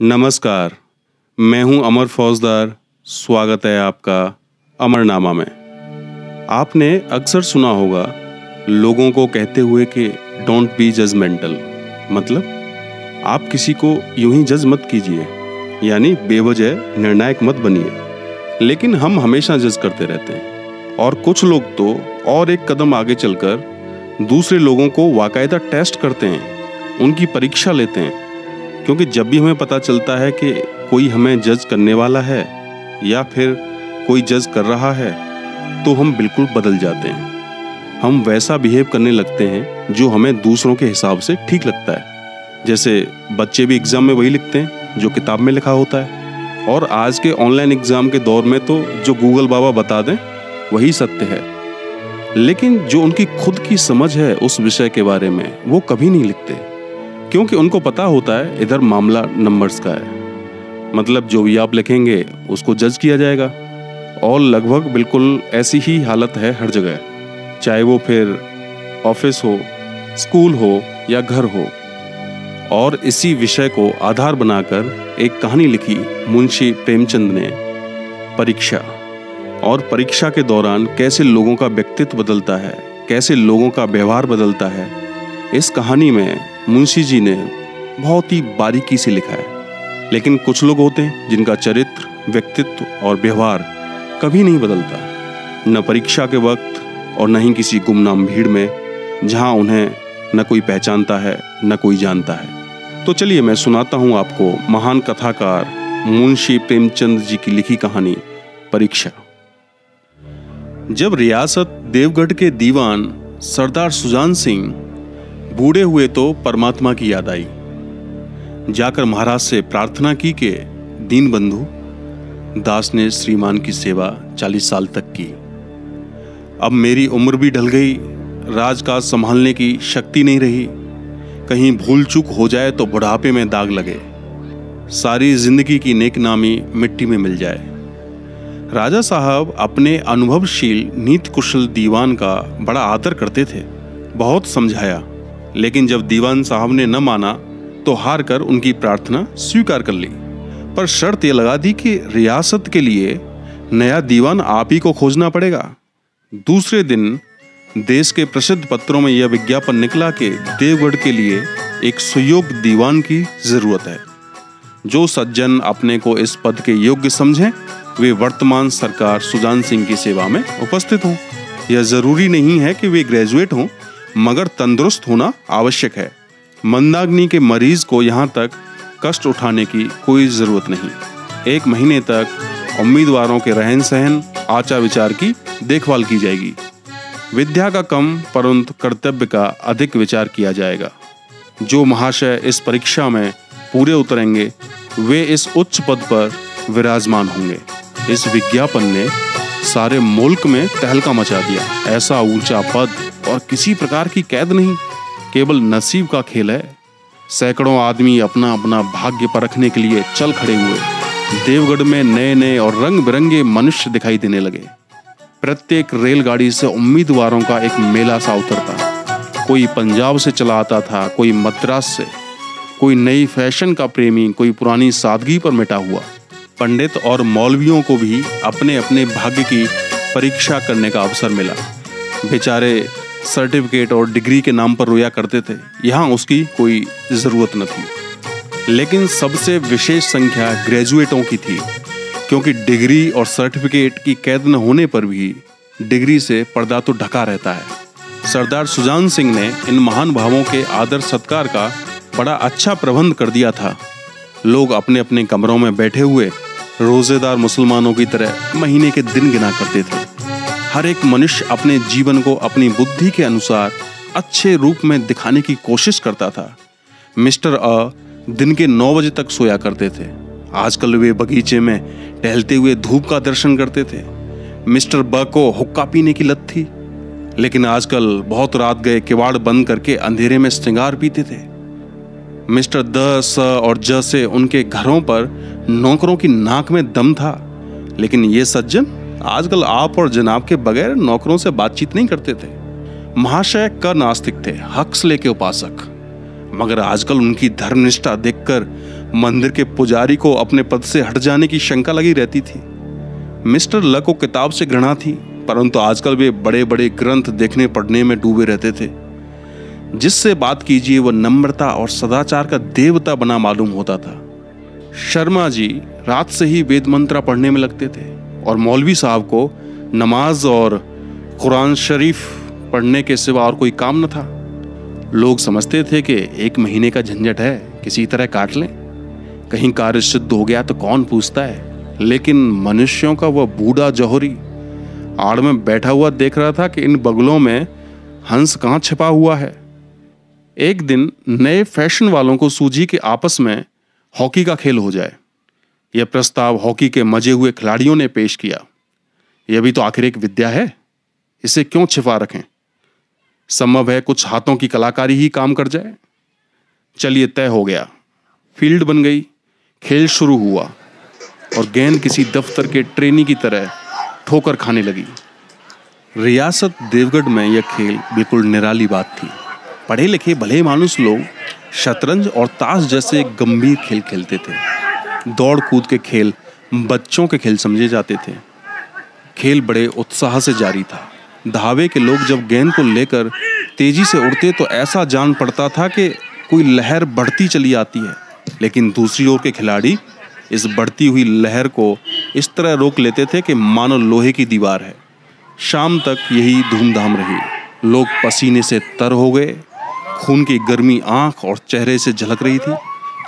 नमस्कार, मैं हूं अमर फौजदार। स्वागत है आपका अमरनामा में। आपने अक्सर सुना होगा लोगों को कहते हुए कि डोंट बी जजमेंटल, मतलब आप किसी को यूं ही जज मत कीजिए, यानी बेवजह निर्णायक मत बनिए। लेकिन हम हमेशा जज करते रहते हैं और कुछ लोग तो और एक कदम आगे चलकर दूसरे लोगों को बाकायदा टेस्ट करते हैं, उनकी परीक्षा लेते हैं। क्योंकि जब भी हमें पता चलता है कि कोई हमें जज करने वाला है या फिर कोई जज कर रहा है, तो हम बिल्कुल बदल जाते हैं। हम वैसा बिहेव करने लगते हैं जो हमें दूसरों के हिसाब से ठीक लगता है। जैसे बच्चे भी एग्जाम में वही लिखते हैं जो किताब में लिखा होता है, और आज के ऑनलाइन एग्जाम के दौर में तो जो गूगल बाबा बता दें वही सत्य है। लेकिन जो उनकी खुद की समझ है उस विषय के बारे में, वो कभी नहीं लिखते, क्योंकि उनको पता होता है इधर मामला नंबर्स का है। मतलब जो भी आप लिखेंगे उसको जज किया जाएगा। और लगभग बिल्कुल ऐसी ही हालत है हर जगह, चाहे वो फिर ऑफिस हो, स्कूल हो या घर हो। और इसी विषय को आधार बनाकर एक कहानी लिखी मुंशी प्रेमचंद ने, परीक्षा। और परीक्षा के दौरान कैसे लोगों का व्यक्तित्व बदलता है, कैसे लोगों का व्यवहार बदलता है, इस कहानी में मुंशी जी ने बहुत ही बारीकी से लिखा है। लेकिन कुछ लोग होते हैं जिनका चरित्र, व्यक्तित्व और व्यवहार कभी नहीं बदलता, न परीक्षा के वक्त और न ही किसी गुमनाम भीड़ में, जहां उन्हें न कोई पहचानता है न कोई जानता है। तो चलिए मैं सुनाता हूं आपको महान कथाकार मुंशी प्रेमचंद जी की लिखी कहानी परीक्षा। जब रियासत देवगढ़ के दीवान सरदार सुजान सिंह बूढ़े हुए तो परमात्मा की याद आई। जाकर महाराज से प्रार्थना की कि दीन बंधु, दास ने श्रीमान की सेवा 40 साल तक की। अब मेरी उम्र भी ढल गई, राजकाज संभालने की शक्ति नहीं रही। कहीं भूल चूक हो जाए तो बुढ़ापे में दाग लगे, सारी जिंदगी की नेक नामी मिट्टी में मिल जाए। राजा साहब अपने अनुभवशील नीति कुशल दीवान का बड़ा आदर करते थे। बहुत समझाया, लेकिन जब दीवान साहब ने न माना तो हार कर उनकी प्रार्थना स्वीकार कर ली। पर शर्त यह लगा दी कि रियासत के लिए नया दीवान आप ही को खोजना पड़ेगा। दूसरे दिन देश के प्रसिद्ध पत्रों में यह विज्ञापन निकला कि देवगढ़ के लिए एक सुयोग्य दीवान की जरूरत है। जो सज्जन अपने को इस पद के योग्य समझें, वे वर्तमान सरकार सुजान सिंह की सेवा में उपस्थित हों। यह जरूरी नहीं है कि वे ग्रेजुएट हों, मगर तंदुरुस्त होना आवश्यक है। मंदाग्नि के मरीज को यहाँ तक कष्ट उठाने की कोई जरूरत नहीं। 1 महीने तक उम्मीदवारों के रहन सहन, आचार विचार की देखभाल की जाएगी। विद्या का कम परंतु कर्तव्य का अधिक विचार किया जाएगा। जो महाशय इस परीक्षा में पूरे उतरेंगे वे इस उच्च पद पर विराजमान होंगे। इस विज्ञापन ने सारे मुल्क में तहलका मचा दिया। ऐसा ऊंचा पद और किसी प्रकार की कैद नहीं, केवल नसीब का खेल है। सैकड़ों आदमी अपना अपना भाग्य परखने के लिए चल खड़े हुए। देवगढ़ में नए नए और रंग बिरंगे मनुष्य दिखाई देने लगे। प्रत्येक रेलगाड़ी से उम्मीदवारों का एक मेला सा उतरता। कोई पंजाब से चला आता था, कोई मद्रास से, कोई नई फैशन का प्रेमी, कोई पुरानी सादगी पर मिटा हुआ। पंडित और मौलवियों को भी अपने अपने भाग्य की परीक्षा करने का अवसर मिला। बेचारे सर्टिफिकेट और डिग्री के नाम पर रोया करते थे, यहाँ उसकी कोई ज़रूरत न थी। लेकिन सबसे विशेष संख्या ग्रेजुएटों की थी, क्योंकि डिग्री और सर्टिफिकेट की कैद न होने पर भी डिग्री से पर्दा तो ढका रहता है। सरदार सुजान सिंह ने इन महान भावों के आदर सत्कार का बड़ा अच्छा प्रबंध कर दिया था। लोग अपने अपने कमरों में बैठे हुए रोजेदार मुसलमानों की तरह महीने के दिन गिना करते थे। हर एक मनुष्य अपने जीवन को अपनी बुद्धि के अनुसार अच्छे रूप में दिखाने की कोशिश करता था। मिस्टर अ दिन के 9 बजे तक सोया करते थे। आजकल वे बगीचे में टहलते हुए धूप का दर्शन करते थे। मिस्टर ब को हुक्का पीने की लत थी, लेकिन आजकल बहुत रात गए किवाड़ बंद करके अंधेरे में श्रृंगार पीते थे। मिस्टर द, स और ज से उनके घरों पर नौकरों की नाक में दम था, लेकिन ये सज्जन आजकल आप और जनाब के बगैर नौकरों से बातचीत नहीं करते थे। महाशय क नास्तिक थे, हक्सले के उपासक, मगर आजकल उनकी धर्मनिष्ठा देखकर मंदिर के पुजारी को अपने पद से हट जाने की शंका लगी रहती थी। मिस्टर ल को किताब से घृणा थी, परंतु आजकल वे बड़े बड़े ग्रंथ देखने पढ़ने में डूबे रहते थे। जिससे बात कीजिए वह नम्रता और सदाचार का देवता बना मालूम होता था। शर्मा जी रात से ही वेद मंत्रा पढ़ने में लगते थे और मौलवी साहब को नमाज और कुरान शरीफ पढ़ने के सिवा और कोई काम न था। लोग समझते थे कि 1 महीने का झंझट है, किसी तरह काट लें, कहीं कार्य सिद्ध हो गया तो कौन पूछता है। लेकिन मनुष्यों का वह बूढ़ा जौहरी आड़ में बैठा हुआ देख रहा था कि इन बगलों में हंस कहाँ छिपा हुआ है। एक दिन नए फैशन वालों को सूझी कि आपस में हॉकी का खेल हो जाए। यह प्रस्ताव हॉकी के मजे हुए खिलाड़ियों ने पेश किया। यह भी तो आखिर एक विद्या है, इसे क्यों छिपा रखें। संभव है कुछ हाथों की कलाकारी ही काम कर जाए। चलिए तय हो गया। फील्ड बन गई, खेल शुरू हुआ और गेंद किसी दफ्तर के ट्रेनी की तरह ठोकर खाने लगी। रियासत देवगढ़ में यह खेल बिल्कुल निराली बात थी। पढ़े लिखे भले मानुस लोग शतरंज और ताश जैसे गंभीर खेल खेलते थे। दौड़ कूद के खेल बच्चों के खेल समझे जाते थे। खेल बड़े उत्साह से जारी था। धावे के लोग जब गेंद को लेकर तेजी से उड़ते तो ऐसा जान पड़ता था कि कोई लहर बढ़ती चली आती है, लेकिन दूसरी ओर के खिलाड़ी इस बढ़ती हुई लहर को इस तरह रोक लेते थे कि मानो लोहे की दीवार है। शाम तक यही धूमधाम रही। लोग पसीने से तर हो गए, खून की गर्मी आंख और चेहरे से झलक रही थी।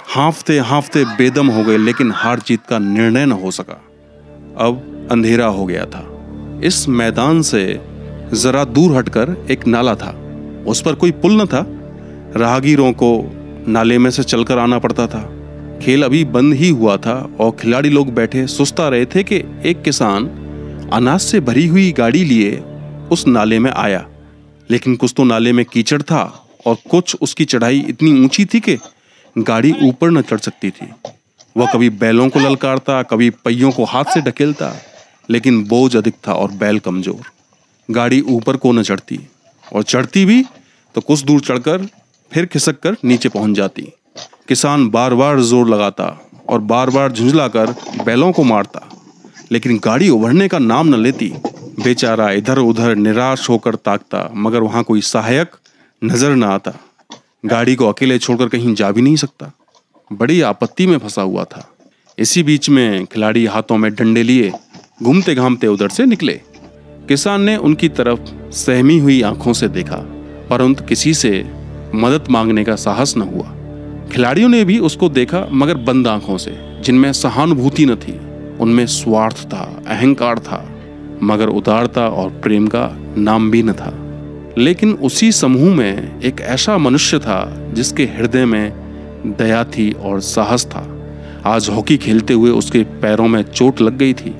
हांफते हांफते बेदम हो गए, लेकिन हार जीत का निर्णय न हो सका। अब अंधेरा हो गया था। इस मैदान से जरा दूर हटकर एक नाला था। उस पर कोई पुल न था। राहगीरों को नाले में से चलकर आना पड़ता था। खेल अभी बंद ही हुआ था और खिलाड़ी लोग बैठे सुस्ता रहे थे कि एक किसान अनाज से भरी हुई गाड़ी लिए उस नाले में आया। लेकिन कुछ तो नाले में कीचड़ था और कुछ उसकी चढ़ाई इतनी ऊंची थी कि गाड़ी ऊपर न चढ़ सकती थी। वह कभी बैलों को ललकारता, कभी पहियों को हाथ से ढकेलता, लेकिन बोझ अधिक था और बैल कमजोर। गाड़ी ऊपर को न चढ़ती, और चढ़ती भी तो कुछ दूर चढ़कर फिर खिसक कर नीचे पहुंच जाती। किसान बार बार जोर लगाता और बार बार झुंझलाकर बैलों को मारता, लेकिन गाड़ी उभरने का नाम न लेती। बेचारा इधर उधर निराश होकर ताकता, मगर वहां कोई सहायक नजर न आता। गाड़ी को अकेले छोड़कर कहीं जा भी नहीं सकता। बड़ी आपत्ति में फंसा हुआ था। इसी बीच में खिलाड़ी हाथों में डंडे लिए घूमते घामते उधर से निकले। किसान ने उनकी तरफ सहमी हुई आंखों से देखा, परंतु किसी से मदद मांगने का साहस न हुआ। खिलाड़ियों ने भी उसको देखा, मगर बंद आंखों से, जिनमें सहानुभूति न थी। उनमें स्वार्थ था, अहंकार था, मगर उदारता और प्रेम का नाम भी न था। लेकिन उसी समूह में एक ऐसा मनुष्य था जिसके हृदय में दया थी और साहस था। आज हॉकी खेलते हुए उसके पैरों में चोट लग गई थी।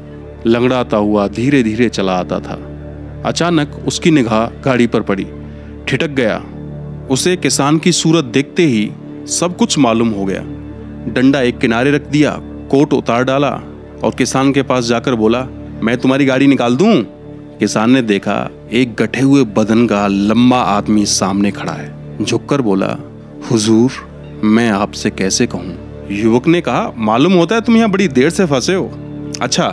लंगड़ाता हुआ धीरे धीरे चला आता था। अचानक उसकी निगाह गाड़ी पर पड़ी। ठिठक गया। उसे किसान की सूरत देखते ही सब कुछ मालूम हो गया। डंडा एक किनारे रख दिया, कोट उतार डाला और किसान के पास जाकर बोला, मैं तुम्हारी गाड़ी निकाल दूं? किसान ने देखा एक गठे हुए बदन का लंबा आदमी सामने खड़ा है। झुककर बोला, हुजूर, मैं आपसे कैसे कहूं? युवक ने कहा, मालूम होता है तुम यहाँ बड़ी देर से फंसे हो। अच्छा,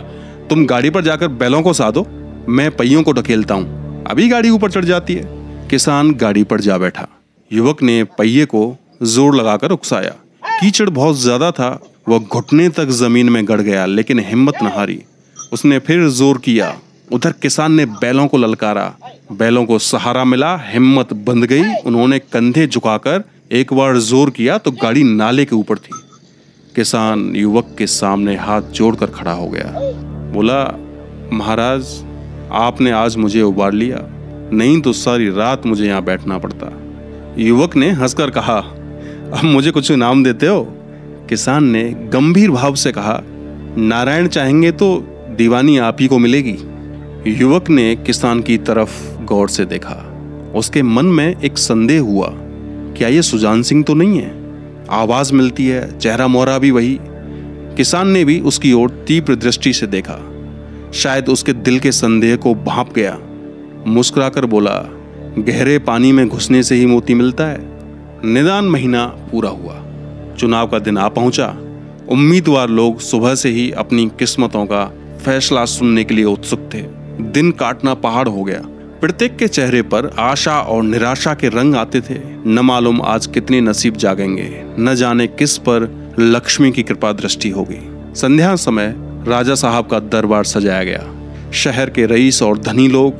तुम गाड़ी पर जाकर बैलों को साधो, मैं पहियों को ढकेलता हूं, अभी गाड़ी ऊपर चढ़ जाती है। किसान गाड़ी पर जा बैठा। युवक ने पहिए को जोर लगाकर उकसाया। कीचड़ बहुत ज्यादा था, वह घुटने तक जमीन में गड़ गया, लेकिन हिम्मत न हारी। उसने फिर जोर किया। उधर किसान ने बैलों को ललकारा। बैलों को सहारा मिला, हिम्मत बंध गई। उन्होंने कंधे झुकाकर एक बार जोर किया तो गाड़ी नाले के ऊपर थी। किसान युवक के सामने हाथ जोड़कर खड़ा हो गया। बोला, महाराज, आपने आज मुझे उबार लिया, नहीं तो सारी रात मुझे यहाँ बैठना पड़ता। युवक ने हंसकर कहा, अब मुझे कुछ इनाम देते हो? किसान ने गंभीर भाव से कहा, नारायण चाहेंगे तो दीवानी आप ही को मिलेगी। युवक ने किसान की तरफ गौर से देखा। उसके मन में एक संदेह हुआ, क्या ये सुजान सिंह तो नहीं है? आवाज मिलती है, चेहरा मोहरा भी वही। किसान ने भी उसकी ओर तीव्र दृष्टि से देखा। शायद उसके दिल के संदेह को भांप गया। मुस्कुराकर बोला, गहरे पानी में घुसने से ही मोती मिलता है। निदान महीना पूरा हुआ। चुनाव का दिन आ पहुंचा। उम्मीदवार लोग सुबह से ही अपनी किस्मतों का फैसला सुनने के लिए उत्सुक थे। दिन काटना पहाड़ हो गया। प्रत्येक के चेहरे पर आशा और निराशा के रंग आते थे। न मालूम आज कितने नसीब जागेंगे, न जाने किस पर लक्ष्मी की कृपा दृष्टि होगी। संध्या समय राजा साहब का दरबार सजाया गया। शहर के रईस और धनी लोग,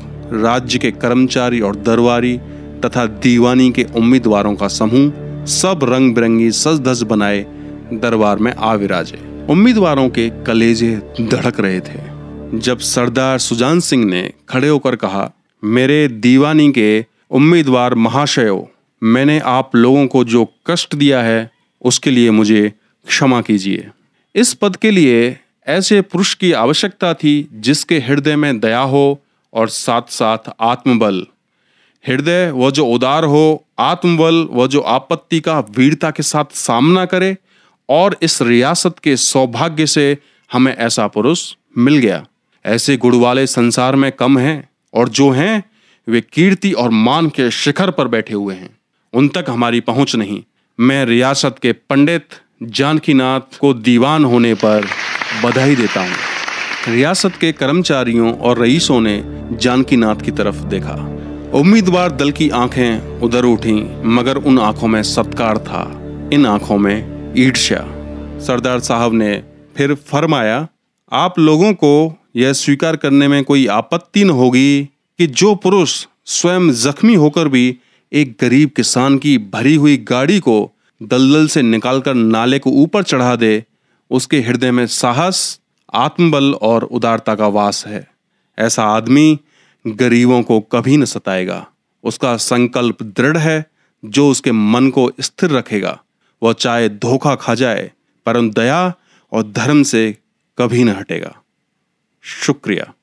राज्य के कर्मचारी और दरबारी तथा दीवानी के उम्मीदवारों का समूह सब रंग बिरंगी सज धज बनाए दरबार में आ विराजे। उम्मीदवारों के कलेजे धड़क रहे थे जब सरदार सुजान सिंह ने खड़े होकर कहा, मेरे दीवानी के उम्मीदवार महाशयों, मैंने आप लोगों को जो कष्ट दिया है उसके लिए मुझे क्षमा कीजिए। इस पद के लिए ऐसे पुरुष की आवश्यकता थी जिसके हृदय में दया हो और साथ साथ आत्मबल। हृदय वह जो उदार हो, आत्मबल वह जो आपत्ति का वीरता के साथ सामना करे, और इस रियासत के सौभाग्य से हमें ऐसा पुरुष मिल गया। ऐसे गुण वाले संसार में कम हैं, और जो हैं वे कीर्ति और मान के शिखर पर बैठे हुए हैं। उन तक हमारी पहुंच नहीं। मैं रियासत के पंडित जानकीनाथ को दीवान होने पर बधाई देता हूं। रियासत के कर्मचारियों और रईसों ने जानकीनाथ की तरफ देखा। उम्मीदवार दल की आंखें उधर उठी, मगर उन आंखों में सत्कार था, इन आंखों में ईर्ष्या। सरदार साहब ने फिर फरमाया, आप लोगों को यह स्वीकार करने में कोई आपत्ति न होगी कि जो पुरुष स्वयं जख्मी होकर भी एक गरीब किसान की भरी हुई गाड़ी को दलदल से निकालकर नाले को ऊपर चढ़ा दे, उसके हृदय में साहस, आत्मबल और उदारता का वास है। ऐसा आदमी गरीबों को कभी न सताएगा। उसका संकल्प दृढ़ है जो उसके मन को स्थिर रखेगा। वह चाहे धोखा खा जाए, परंतु दया और धर्म से कभी न हटेगा। शुक्रिया।